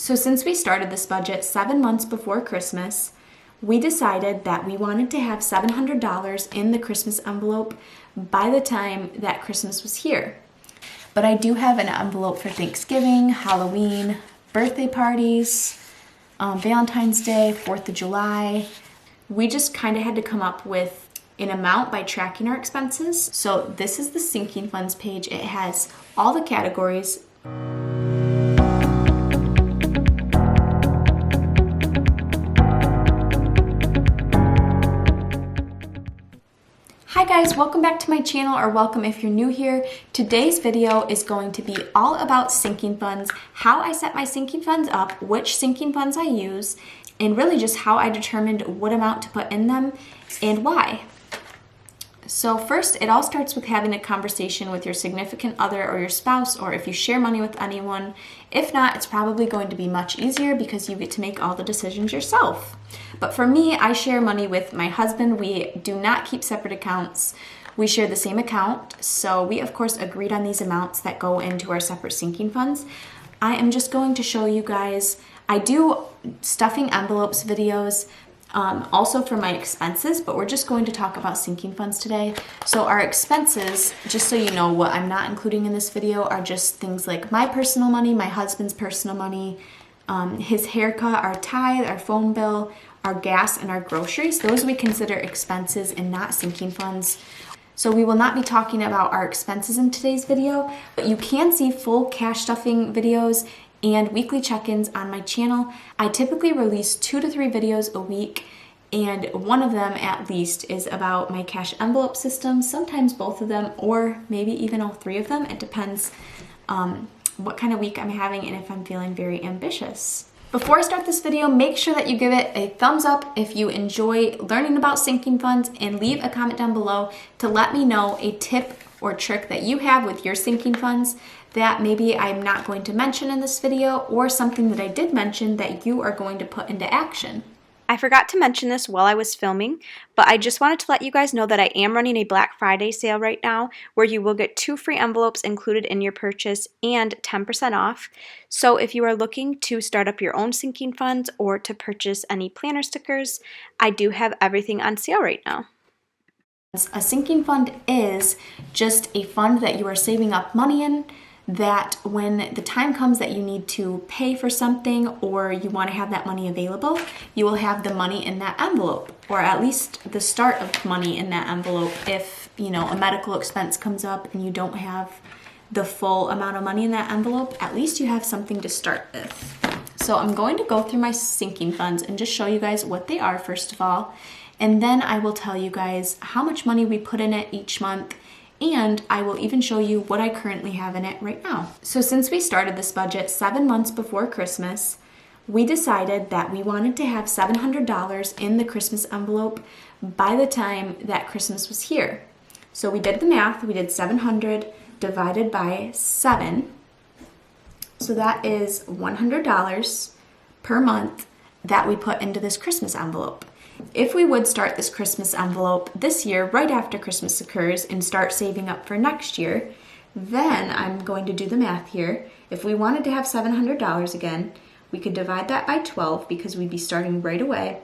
So since we started this budget 7 months before Christmas, we decided that we wanted to have $700 in the Christmas envelope by the time that Christmas was here. But I do have an envelope for Thanksgiving, Halloween, birthday parties, Valentine's Day, 4th of July. We just kind of had to come up with an amount by tracking our expenses. So this is the sinking funds page. It has all the categories. Hi guys, welcome back to my channel, or welcome if you're new here. Today's video is going to be all about sinking funds, how I set my sinking funds up, which sinking funds I use, and really just how I determined what amount to put in them and why. So first, it all starts with having a conversation with your significant other or your spouse, or if you share money with anyone. If not, it's probably going to be much easier because you get to make all the decisions yourself. But for me, I share money with my husband. We do not keep separate accounts. We share the same account. So we, of course, agreed on these amounts that go into our separate sinking funds. I am just going to show you guys. I do stuffing envelopes videos also for my expenses, but we're just going to talk about sinking funds today. So our expenses, just so you know, what I'm not including in this video are just things like my personal money, my husband's personal money, his haircut, our tithe, our phone bill, our gas, and our groceries. Those we consider expenses and not sinking funds. So we will not be talking about our expenses in today's video, but you can see full cash stuffing videos and weekly check-ins on my channel. I typically release 2 to 3 videos a week, and one of them at least is about my cash envelope system, sometimes both of them, or maybe even all 3 of them. It depends what kind of week I'm having and if I'm feeling very ambitious. Before I start this video, make sure that you give it a thumbs up if you enjoy learning about sinking funds, and leave a comment down below to let me know a tip or trick that you have with your sinking funds that maybe I'm not going to mention in this video, or something that I did mention that you are going to put into action. I forgot to mention this while I was filming, but I just wanted to let you guys know that I am running a Black Friday sale right now where you will get 2 free envelopes included in your purchase and 10% off. So if you are looking to start up your own sinking funds or to purchase any planner stickers, I do have everything on sale right now. A sinking fund is just a fund that you are saving up money in, that when the time comes that you need to pay for something or you want to have that money available, you will have the money in that envelope, or at least the start of money in that envelope. If, you know, a medical expense comes up and you don't have the full amount of money in that envelope, at least you have something to start with. So I'm going to go through my sinking funds and just show you guys what they are first of all, and then I will tell you guys how much money we put in it each month, and I will even show you what I currently have in it right now. So since we started this budget 7 months before Christmas, we decided that we wanted to have $700 in the Christmas envelope by the time that Christmas was here. So we did the math. We did 700 divided by 7. So that is $100 per month that we put into this Christmas envelope. If we would start this Christmas envelope this year, right after Christmas occurs, and start saving up for next year, then I'm going to do the math here. If we wanted to have $700 again, we could divide that by 12 because we'd be starting right away,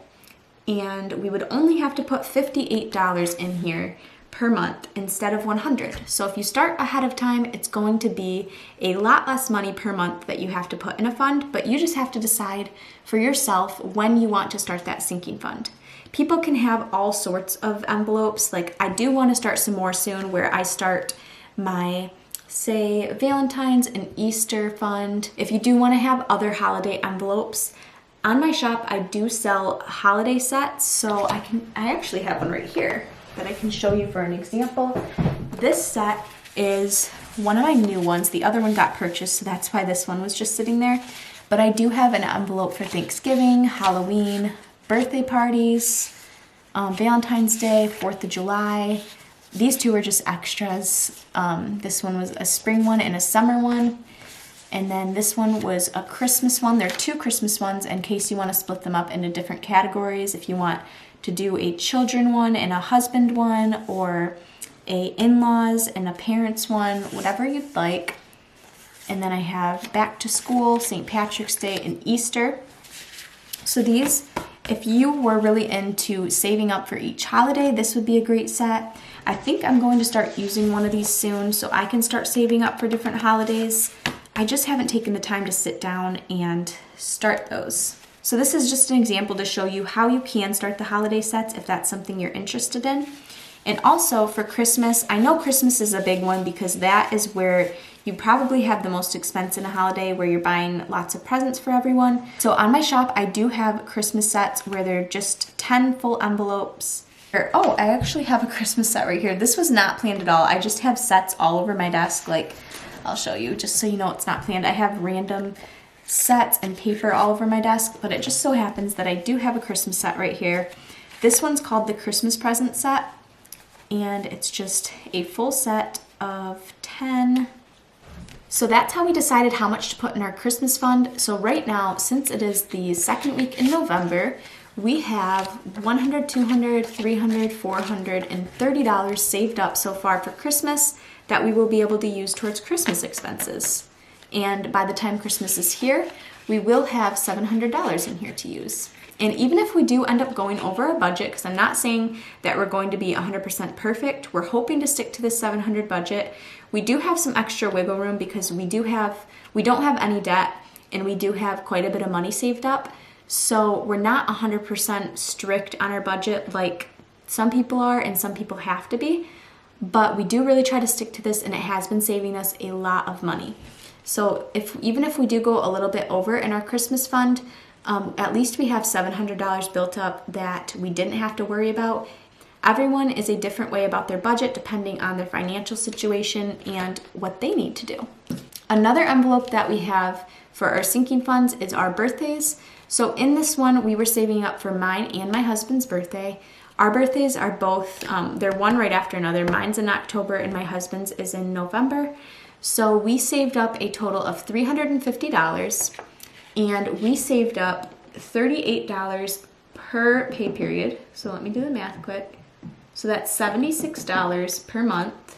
and we would only have to put $58 in here per month instead of $100. So if you start ahead of time, it's going to be a lot less money per month that you have to put in a fund, but you just have to decide for yourself when you want to start that sinking fund. People can have all sorts of envelopes. Like, I do want to start some more soon where I start my, say, Valentine's and Easter fund. If you do want to have other holiday envelopes, on my shop I do sell holiday sets, so I actually have one right here that I can show you for an example. This set is one of my new ones. The other one got purchased, so that's why this one was just sitting there. But I do have an envelope for Thanksgiving, Halloween, birthday parties, Valentine's Day, 4th of July. These 2 are just extras. This one was a spring one and a summer one. And then this one was a Christmas one. There are 2 Christmas ones in case you want to split them up into different categories. If you want to do a children one and a husband one, or a in-laws and a parents one, whatever you'd like. And then I have back to school, St. Patrick's Day, and Easter. So these, if you were really into saving up for each holiday, this would be a great set. I think I'm going to start using one of these soon so I can start saving up for different holidays. I just haven't taken the time to sit down and start those. So this is just an example to show you how you can start the holiday sets if that's something you're interested in. And also for Christmas, I know Christmas is a big one because that is where you probably have the most expense in a holiday, where you're buying lots of presents for everyone. So on my shop, I do have Christmas sets where they're just 10 full envelopes. Oh, I actually have a Christmas set right here. This was not planned at all. I just have sets all over my desk. Like, I'll show you just so you know it's not planned. I have random sets and paper all over my desk, but it just so happens that I do have a Christmas set right here. This one's called the Christmas present set, and it's just a full set of 10. So that's how we decided how much to put in our Christmas fund. So right now, since it is the second week in November, we have $100, $200, $300, $400, and $30 saved up so far for Christmas that we will be able to use towards Christmas expenses. And by the time Christmas is here, we will have $700 in here to use. And even if we do end up going over our budget, because I'm not saying that we're going to be 100% perfect, we're hoping to stick to the $700 budget. We do have some extra wiggle room because we don't have any debt, and we do have quite a bit of money saved up. So we're not 100% strict on our budget like some people are and some people have to be, but we do really try to stick to this, and it has been saving us a lot of money. So even if we do go a little bit over in our Christmas fund, at least we have $700 built up that we didn't have to worry about. Everyone is a different way about their budget depending on their financial situation and what they need to do. Another envelope that we have for our sinking funds is our birthdays. So in this one, we were saving up for mine and my husband's birthday. Our birthdays are both, they're one right after another. Mine's in October and my husband's is in November. So we saved up a total of $350, and we saved up $38 per pay period. So let me do the math quick. So that's $76 per month.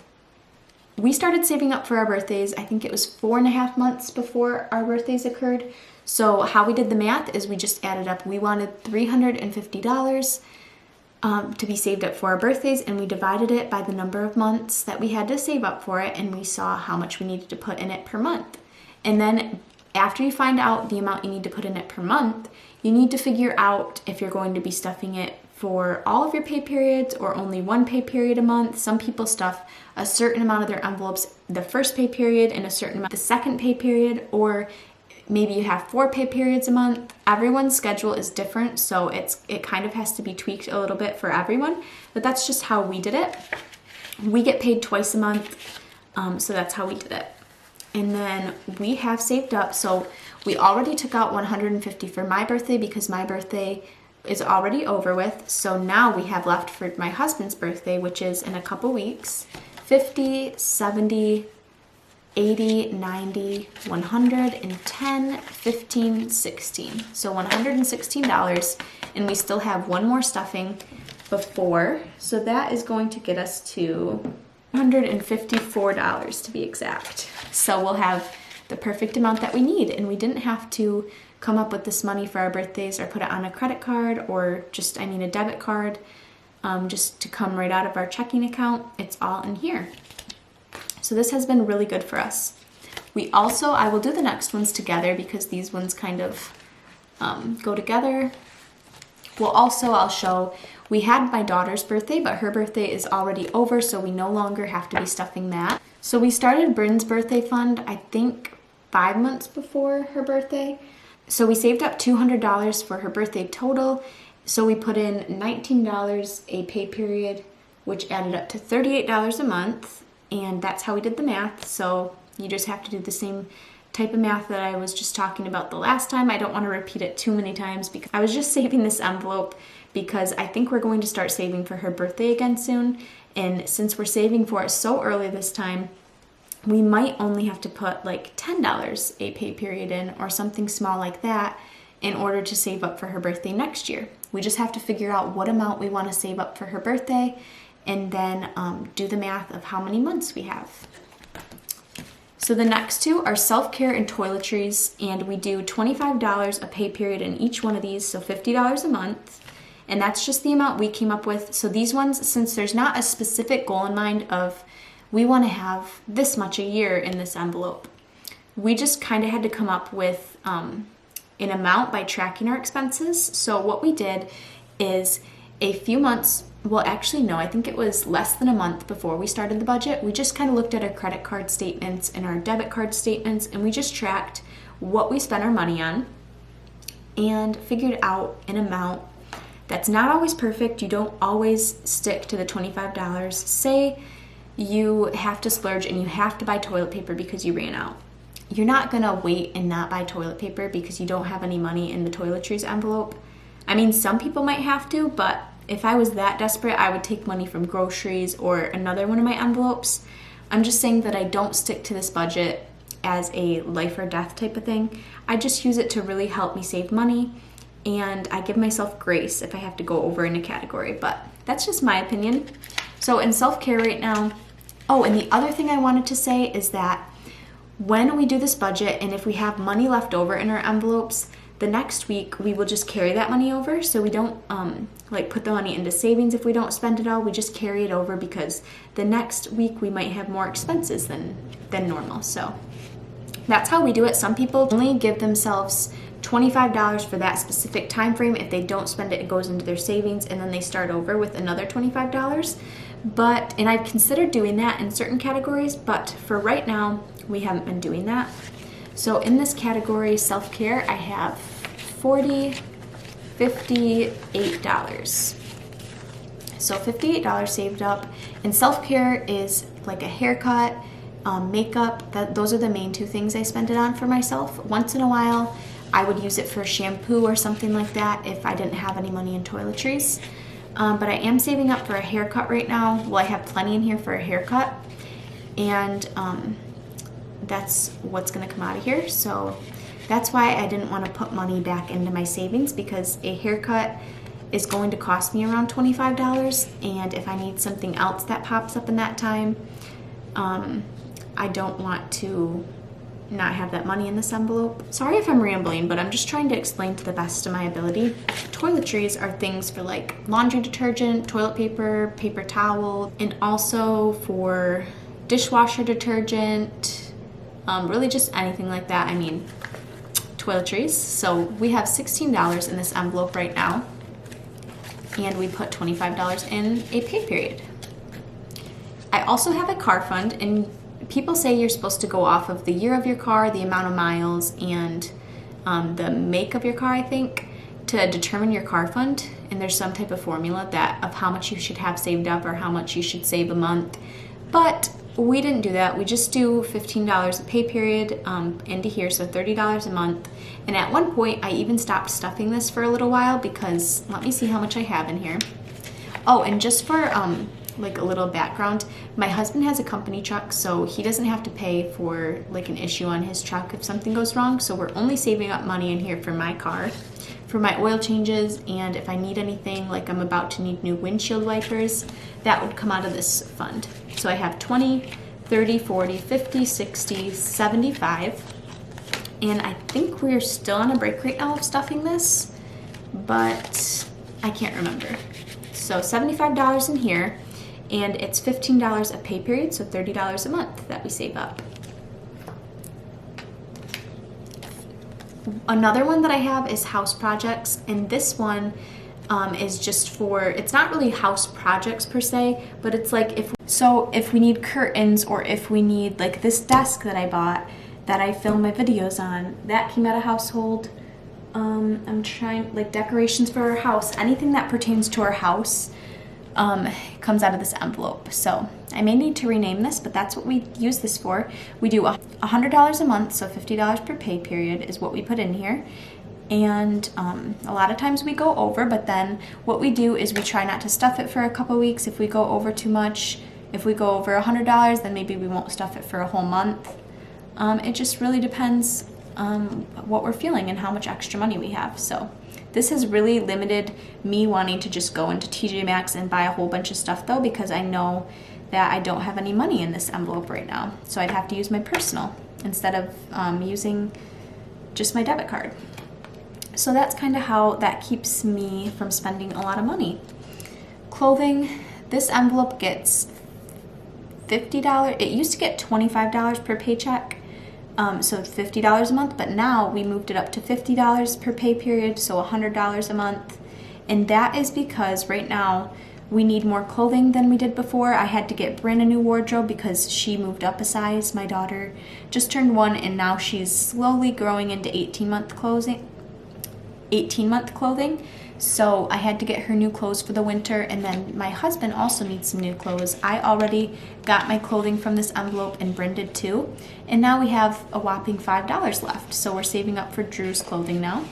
We started saving up for our birthdays, I think it was 4.5 months before our birthdays occurred. So how we did the math is we just added up. We wanted $350 to be saved up for our birthdays, and we divided it by the number of months that we had to save up for it, and we saw how much we needed to put in it per month. And then after you find out the amount you need to put in it per month, you need to figure out if you're going to be stuffing it for all of your pay periods or only one pay period a month. Some people stuff a certain amount of their envelopes the first pay period and a certain amount the second pay period, or maybe you have 4 pay periods a month. Everyone's schedule is different, so it kind of has to be tweaked a little bit for everyone, but that's just how we did it. We get paid twice a month, so that's how we did it. And then we have saved up, so we already took out $150 for my birthday because my birthday is already over with. So now we have left for my husband's birthday, which is in a couple weeks, $50, $70, $80, $90, $110, $15, $16. So $116, and we still have one more stuffing before. So that is going to get us to $154 to be exact. So we'll have the perfect amount that we need, and we didn't have to come up with this money for our birthdays or put it on a credit card or just, a debit card, just to come right out of our checking account. It's all in here. So this has been really good for us. I will do the next ones together because these ones kind of go together. I'll show, we had my daughter's birthday, but her birthday is already over, so we no longer have to be stuffing that. So we started Bryn's birthday fund, I think 5 months before her birthday. So we saved up $200 for her birthday total. So we put in $19 a pay period, which added up to $38 a month. And that's how we did the math. So you just have to do the same type of math that I was just talking about the last time. I don't want to repeat it too many times because I was just saving this envelope because I think we're going to start saving for her birthday again soon. And since we're saving for it so early this time, we might only have to put like $10 a pay period in or something small like that in order to save up for her birthday next year. We just have to figure out what amount we want to save up for her birthday and then do the math of how many months we have. So the next two are self-care and toiletries, and we do $25 a pay period in each one of these, so $50 a month. And that's just the amount we came up with. So these ones, since there's not a specific goal in mind of we want to have this much a year in this envelope, we just kind of had to come up with an amount by tracking our expenses. So what we did is a few months, well actually no, I think it was less than a month before we started the budget, we just kind of looked at our credit card statements and our debit card statements, and we just tracked what we spent our money on and figured out an amount that's not always perfect. You don't always stick to the $25. Say you have to splurge and you have to buy toilet paper because you ran out. You're not gonna wait and not buy toilet paper because you don't have any money in the toiletries envelope. I mean, some people might have to, but if I was that desperate, I would take money from groceries or another one of my envelopes. I'm just saying that I don't stick to this budget as a life or death type of thing. I just use it to really help me save money, and I give myself grace if I have to go over in a category, but that's just my opinion. So in self-care right now, oh, and the other thing I wanted to say is that when we do this budget and if we have money left over in our envelopes, the next week we will just carry that money over. So we don't like put the money into savings if we don't spend it all. We just carry it over because the next week we might have more expenses than normal. So that's how we do it. Some people only give themselves $25 for that specific time frame. If they don't spend it, it goes into their savings, and then they start over with another $25. And I've considered doing that in certain categories, but for right now, we haven't been doing that. So in this category, self-care, I have $40, $58. So $58 saved up. And self-care is like a haircut, makeup. Those are the main two things I spend it on for myself. Once in a while, I would use it for shampoo or something like that if I didn't have any money in toiletries. But I am saving up for a haircut right now. Well, I have plenty in here for a haircut. And that's what's going to come out of here. So that's why I didn't want to put money back into my savings, because a haircut is going to cost me around $25. And if I need something else that pops up in that time, I don't want to not have that money in this envelope. Sorry if I'm rambling, but I'm just trying to explain to the best of my ability. Toiletries are things for like laundry detergent, toilet paper, paper towel, and also for dishwasher detergent, really just anything like that. I mean, toiletries. So we have $16 in this envelope right now, and we put $25 in a pay period. I also have a car fund, and people say you're supposed to go off of the year of your car, the amount of miles, and the make of your car, I think, to determine your car fund. And there's some type of formula of how much you should have saved up or how much you should save a month. But we didn't do that. We just do $15 a pay period into here, so $30 a month. And at one point, I even stopped stuffing this for a little while because let me see how much I have in here. Oh, and just for like a little background, my husband has a company truck, so he doesn't have to pay for like an issue on his truck if something goes wrong. So we're only saving up money in here for my car, for my oil changes, and if I need anything, like I'm about to need new windshield wipers, that would come out of this fund. So I have 20, 30, 40, 50, 60, 75, and I think we're still on a break right now of stuffing this, but I can't remember. So $75 in here, and it's $15 a pay period, so $30 a month that we save up. Another one that I have is house projects, and this one is just for, it's not really house projects per se, but it's like if we need curtains, or if we need like this desk that I bought that I film my videos on, that came out of household. I'm trying, like decorations for our house, anything that pertains to our house comes out of this envelope. So I may need to rename this, but that's what we use this for. We do $100 a month, so $50 per pay period is what we put in here. And a lot of times we go over, but then what we do is we try not to stuff it for a couple weeks. If we go over too much, if we go over $100, then maybe we won't stuff it for a whole month. It just really depends what we're feeling and how much extra money we have. So this has really limited me wanting to just go into TJ Maxx and buy a whole bunch of stuff though, because I know that I don't have any money in this envelope right now. So I'd have to use my personal instead of using just my debit card. So that's kind of how that keeps me from spending a lot of money. Clothing, this envelope gets $50. It used to get $25 per paycheck, so $50 a month, but now we moved it up to $50 per pay period, so $100 a month. And that is because right now we need more clothing than we did before. I had to get Bryn a new wardrobe because she moved up a size. My daughter just turned 1 and now she's slowly growing into 18-month clothing. So I had to get her new clothes for the winter, and then my husband also needs some new clothes. I already got my clothing from this envelope and Bryn did too. And now we have a whopping $5 left. So we're saving up for Drew's clothing now.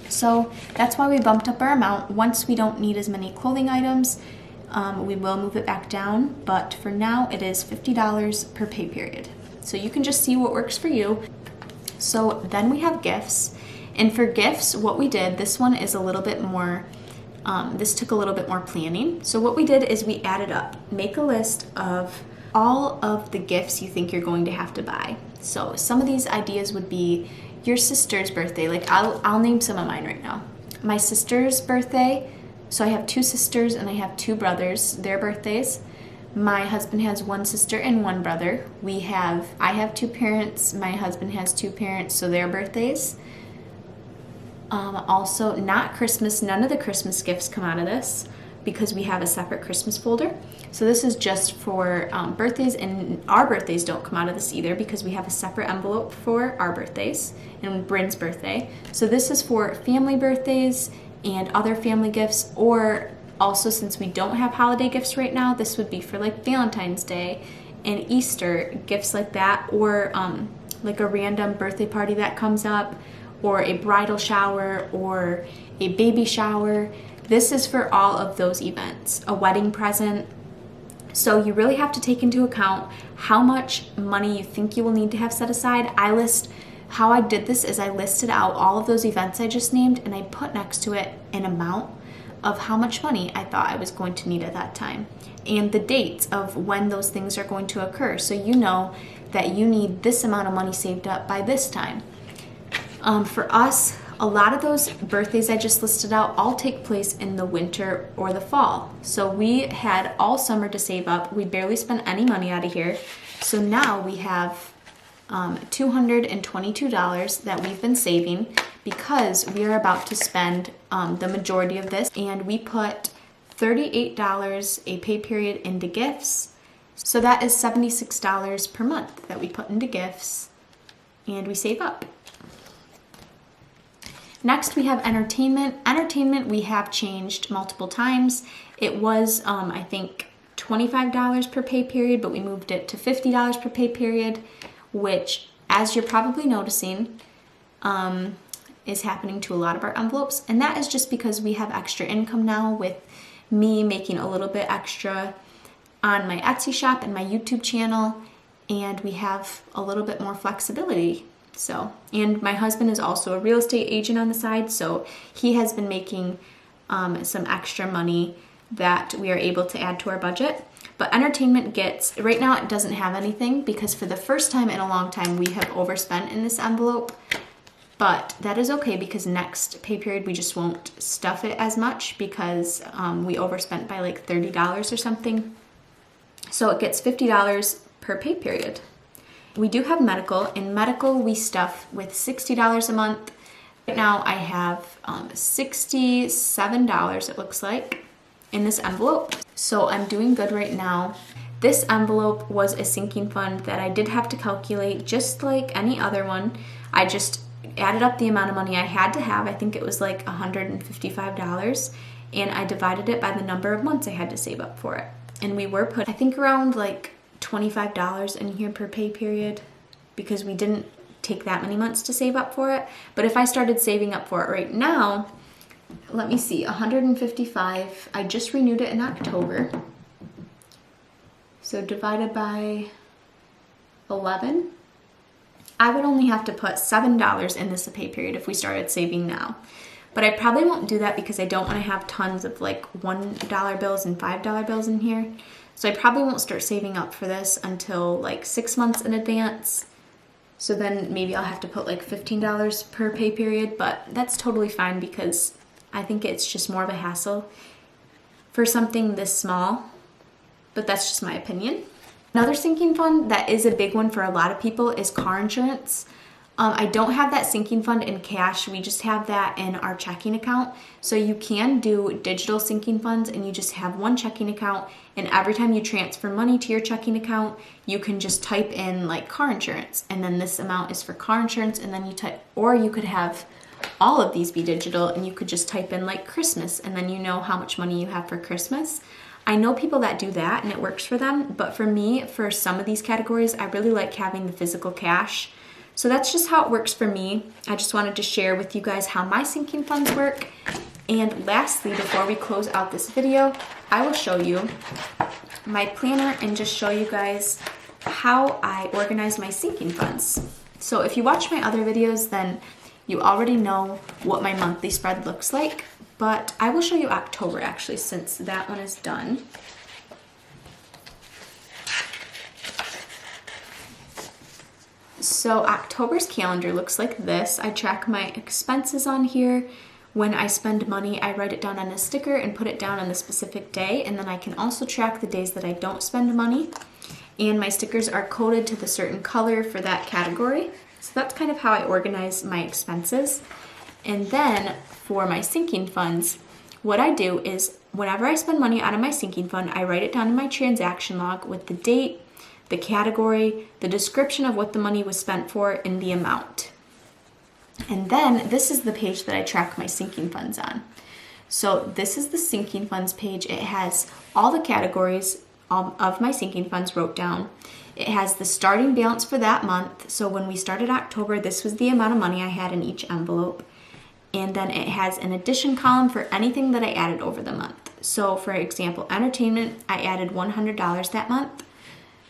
So that's why we bumped up our amount. Once we don't need as many clothing items, we will move it back down. But for now, it is $50 per pay period. So you can just see what works for you. So then we have gifts. And for gifts, what we did, this one is a little bit more, this took a little bit more planning. So what we did is we added up, make a list of all of the gifts you think you're going to have to buy. So some of these ideas would be your sister's birthday. Like I'll name some of mine right now. My sister's birthday, so I have 2 sisters and I have 2 brothers, their birthdays. My husband has 1 sister and 1 brother. I have 2 parents, my husband has 2 parents, so their birthdays. Also, not Christmas, none of the Christmas gifts come out of this because we have a separate Christmas folder. So this is just for birthdays, and our birthdays don't come out of this either because we have a separate envelope for our birthdays and Bryn's birthday. So this is for family birthdays and other family gifts, or also since we don't have holiday gifts right now, this would be for like Valentine's Day and Easter, gifts like that, or like a random birthday party that comes up, or a bridal shower, or a baby shower. This is for all of those events, a wedding present. So you really have to take into account how much money you think you will need to have set aside. How I did this is I listed out all of those events I just named, and I put next to it an amount of how much money I thought I was going to need at that time, and the dates of when those things are going to occur. So you know that you need this amount of money saved up by this time. For us, a lot of those birthdays I just listed out all take place in the winter or the fall. So we had all summer to save up. We barely spent any money out of here. So now we have $222 that we've been saving because we are about to spend the majority of this. And we put $38 a pay period into gifts. So that is $76 per month that we put into gifts and we save up. Next, we have entertainment. Entertainment we have changed multiple times. It was, I think, $25 per pay period, but we moved it to $50 per pay period, which, as you're probably noticing, is happening to a lot of our envelopes. And that is just because we have extra income now with me making a little bit extra on my Etsy shop and my YouTube channel, and we have a little bit more flexibility. So, and my husband is also a real estate agent on the side, so he has been making some extra money that we are able to add to our budget. But entertainment gets, right now it doesn't have anything because for the first time in a long time we have overspent in this envelope. But that is okay because next pay period we just won't stuff it as much because we overspent by like $30 or something. So it gets $50 per pay period. We do have medical. In medical, we stuff with $60 a month. Right now, I have $67, it looks like, in this envelope. So I'm doing good right now. This envelope was a sinking fund that I did have to calculate just like any other one. I just added up the amount of money I had to have. I think it was like $155. And I divided it by the number of months I had to save up for it. And we were put, I think, around like $25 in here per pay period because we didn't take that many months to save up for it. But if I started saving up for it right now, let me see, $155, I just renewed it in October. So divided by 11, I would only have to put $7 in this pay period if we started saving now. But I probably won't do that because I don't want to have tons of like $1 bills and $5 bills in here. So I probably won't start saving up for this until like 6 months in advance. So then maybe I'll have to put like $15 per pay period, but that's totally fine because I think it's just more of a hassle for something this small, but that's just my opinion. Another sinking fund that is a big one for a lot of people is car insurance. I don't have that sinking fund in cash. We just have that in our checking account. So you can do digital sinking funds and you just have one checking account, and every time you transfer money to your checking account, you can just type in like car insurance, and then this amount is for car insurance, and then you type, or you could have all of these be digital and you could just type in like Christmas, and then you know how much money you have for Christmas. I know people that do that and it works for them, but for me, for some of these categories, I really like having the physical cash. So that's just how it works for me. I just wanted to share with you guys how my sinking funds work. And lastly, before we close out this video, I will show you my planner and just show you guys how I organize my sinking funds. So if you watch my other videos, then you already know what my monthly spread looks like, but I will show you October actually, since that one is done. So October's calendar looks like this. I track my expenses on here. When I spend money, I write it down on a sticker and put it down on the specific day, and then I can also track the days that I don't spend money. And my stickers are coded to the certain color for that category. So that's kind of how I organize my expenses. And then for my sinking funds, what I do is whenever I spend money out of my sinking fund, I write it down in my transaction log with the date, the category, the description of what the money was spent for, and the amount. And then this is the page that I track my sinking funds on. So this is the sinking funds page. It has all the categories of my sinking funds wrote down. It has the starting balance for that month. So when we started October, this was the amount of money I had in each envelope. And then it has an addition column for anything that I added over the month. So for example, entertainment, I added $100 that month.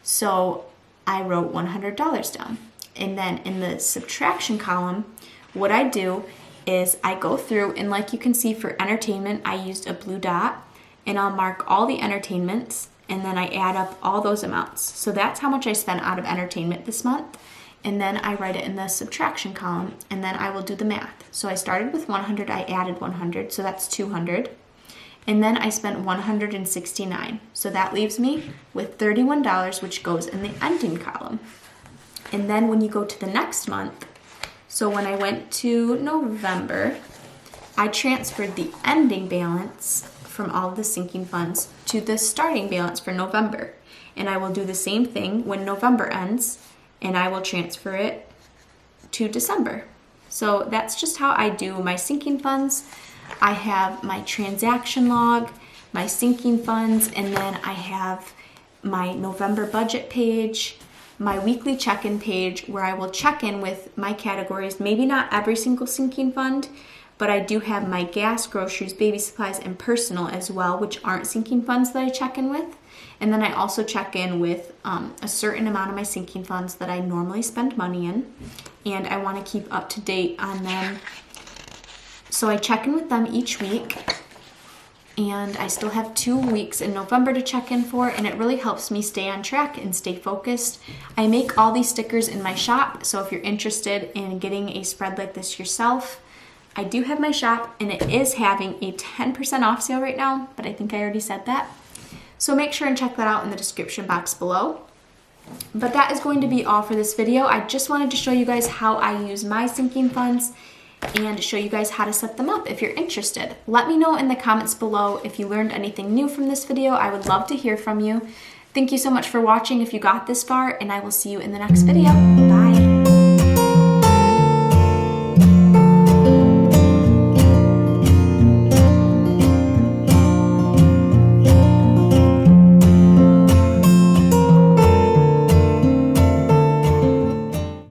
So I wrote $100 down. And then in the subtraction column, what I do is I go through, and like you can see for entertainment, I used a blue dot, and I'll mark all the entertainments, and then I add up all those amounts. So that's how much I spent out of entertainment this month. And then I write it in the subtraction column, and then I will do the math. So I started with 100, I added 100, so that's 200. And then I spent $169. So that leaves me with $31, which goes in the ending column. And then when you go to the next month, so when I went to November, I transferred the ending balance from all of the sinking funds to the starting balance for November. And I will do the same thing when November ends, and I will transfer it to December. So that's just how I do my sinking funds. I have my transaction log, my sinking funds, and then I have my November budget page, my weekly check-in page where I will check in with my categories, maybe not every single sinking fund, but I do have my gas, groceries, baby supplies, and personal as well, which aren't sinking funds that I check in with. And then I also check in with a certain amount of my sinking funds that I normally spend money in, and I want to keep up to date on them. So I check in with them each week, and I still have 2 weeks in November to check in for, and it really helps me stay on track and stay focused. I make all these stickers in my shop, so if you're interested in getting a spread like this yourself, I do have my shop, and it is having a 10% off sale right now, but I think I already said that. So make sure and check that out in the description box below. But that is going to be all for this video. I just wanted to show you guys how I use my sinking funds and show you guys how to set them up if you're interested. Let me know in the comments below if you learned anything new from this video. I would love to hear from you. Thank you so much for watching if you got this far, and I will see you in the next video.